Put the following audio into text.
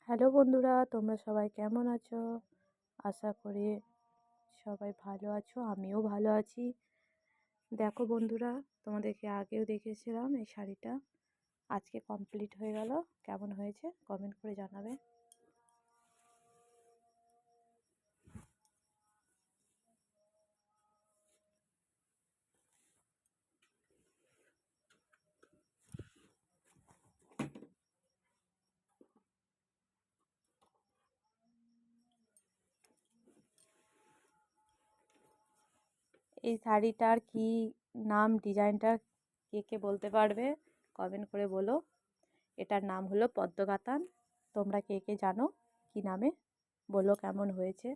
Hello বন্ধুরা, তোমরা সবাই কেমন আছো? আশা করি সবাই ভালো আছো, আমিও ভালো আছি। দেখো বন্ধুরা, তোমাদেরকে আগেও দেখেছিলাম এই শাড়িটা, আজকে কমপ্লিট হয়ে গেল। কেমন হয়েছে কমেন্ট করে জানাবে। এই শাড়িটার কি নাম, ডিজাইনটা কে কে বলতে পারবে কমেন্ট করে বলো। এটার নাম হলো পদ্মকাতান। তোমরা কে কে জানো কি নামে, বলো কেমন হয়েছে।